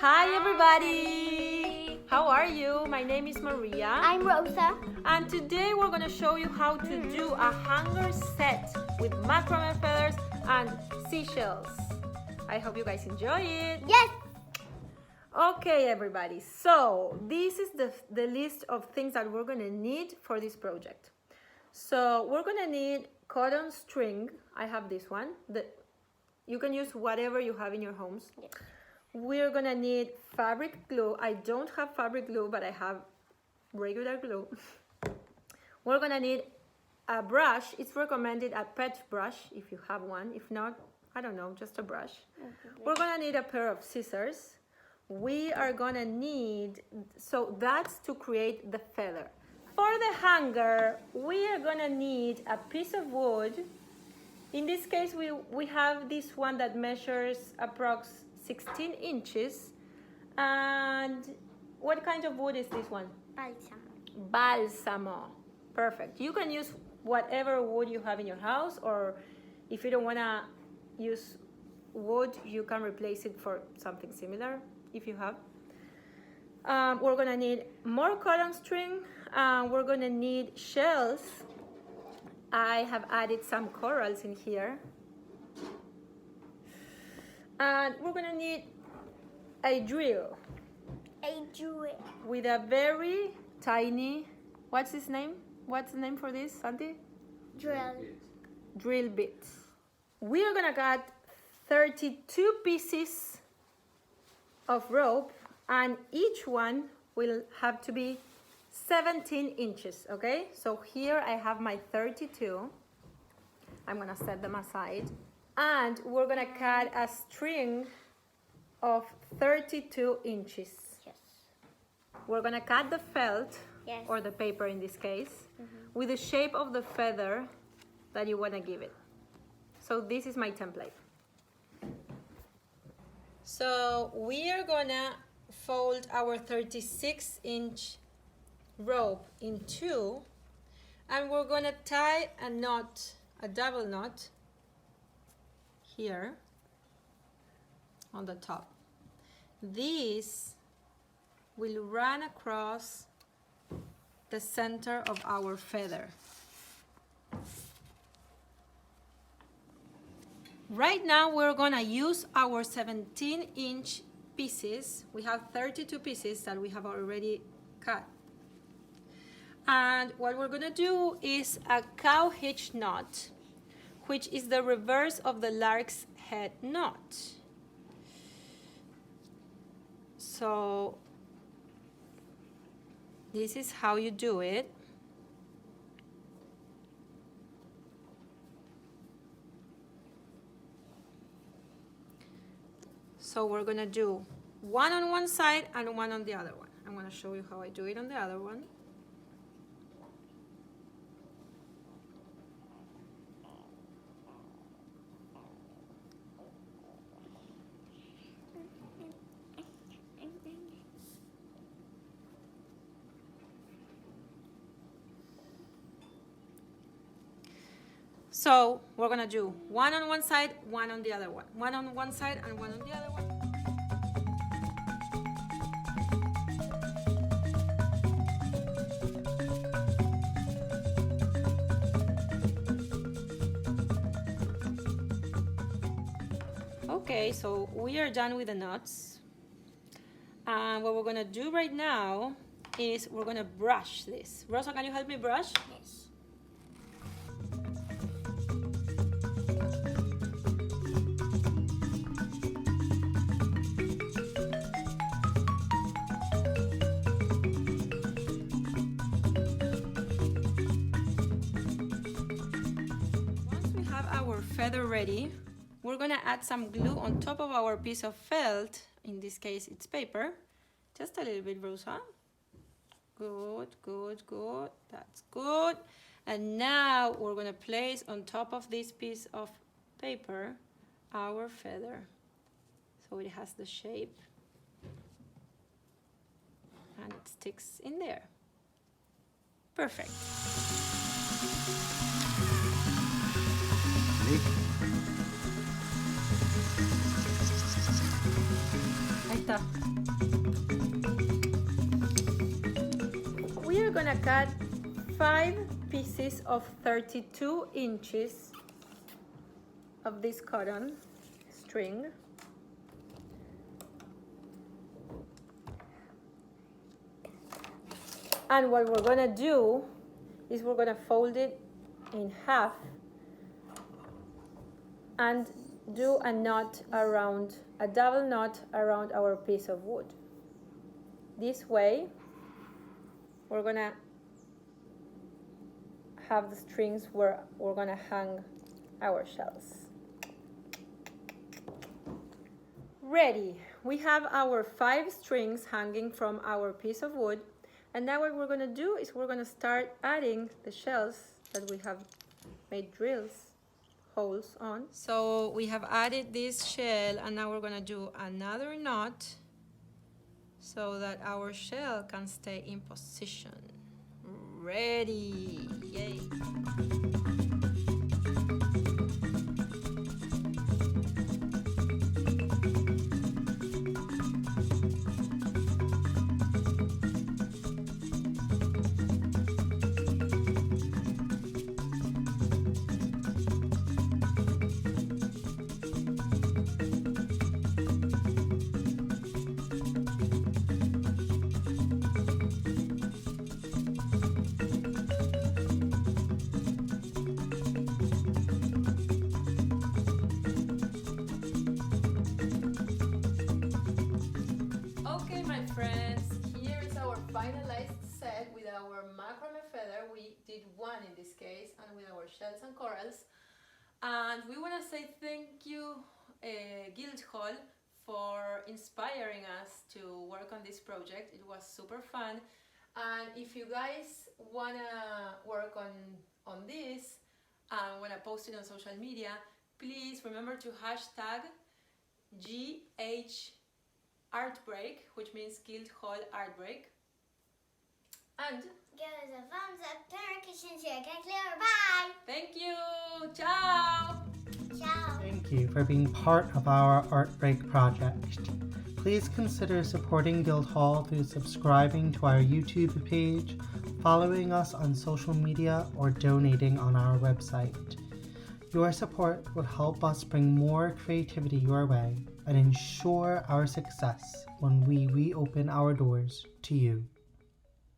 Hi everybody! How are you? My name is Maria. I'm Rosa. And today we're going to show you how to do a hanger set with macrame feathers and seashells. I hope you guys enjoy it. Yes! Okay everybody, so this is the list of things that we're going to need for this project. So we're going to need cotton string. I have this one. You can use whatever you have in your homes. Yes. We're going to need fabric glue. I don't have fabric glue, but I have regular glue. We're going to need a brush. It's recommended a pet brush if you have one. If not, I don't know, just a brush. We're going to need a pair of scissors. We are going to need, so that's to create the feather. For the hanger, we are going to need a piece of wood. In this case, we have this one that measures approx 16 inches. And what kind of wood is this one? Balsamo. Balsamo. Perfect. You can use whatever wood you have in your house, or if you don't want to use wood, you can replace it for something similar if you have. We're going to need more cotton string. We're going to need shells. I have added some corals in here. And we're going to need a drill. A drill. With a very tiny, what's his name? What's the name for this, Santi? Drill. Drill bit. We are going to cut 32 pieces of rope, and each one will have to be 17 inches, okay? So here I have my 32. I'm gonna set them aside. And we're gonna cut a string of 32 inches. Yes. We're gonna cut the felt, Yes. or the paper in this case, with the shape of the feather that you wanna give it. So this is my template. So we are gonna fold our 36-inch rope in two, and we're gonna tie a knot, a double knot here on the top. This will run across the center of our feather. Right now we're gonna use our 17-inch pieces. We have 32 pieces that we have already cut. And what we're gonna do is a cow hitch knot, which is the reverse of the lark's head knot. So this is how you do it. So we're gonna do one on one side and one on the other one. I'm gonna show you how I do it on the other one. So we're gonna do one on one side, one on the other one. One on one side and one on the other one. Okay, so we are done with the knots. And what we're gonna do right now is we're gonna brush this. Rosa, can you help me brush? Yes. Feather ready, we're gonna add some glue on top of our piece of felt. In this case it's paper, just a little bit, Rosa. Good, good, good, that's good. And now we're gonna place on top of this piece of paper our feather, so it has the shape and it sticks in there. Perfect. Ahí está. gonna cut 5 pieces of 32 inches of this cotton string. And what we're gonna do is we're gonna fold it in half and do a knot around, a double knot around our piece of wood. This way, we're gonna have the strings where we're gonna hang our shells. Ready. We have our 5 strings hanging from our piece of wood. And now what we're gonna do is we're gonna start adding the shells that we have made holes on. So we have added this shell, and now we're gonna do another knot so that our shell can stay in position. Ready, yay. Finalized set with our macrame feather. We did one in this case, and with our shells and corals. And we want to say thank you, Guildhall, for inspiring us to work on this project. It was super fun. And if you guys want to work on this and want to post it on social media, please remember to hashtag GHArtbreak, which means Guildhall Artbreak. And give us a thumbs up, turn notifications, share, get clear, bye! Thank you! Ciao! Ciao! Thank you for being part of our Art Break project. Please consider supporting Guildhall through subscribing to our YouTube page, following us on social media, or donating on our website. Your support will help us bring more creativity your way and ensure our success when we reopen our doors to you.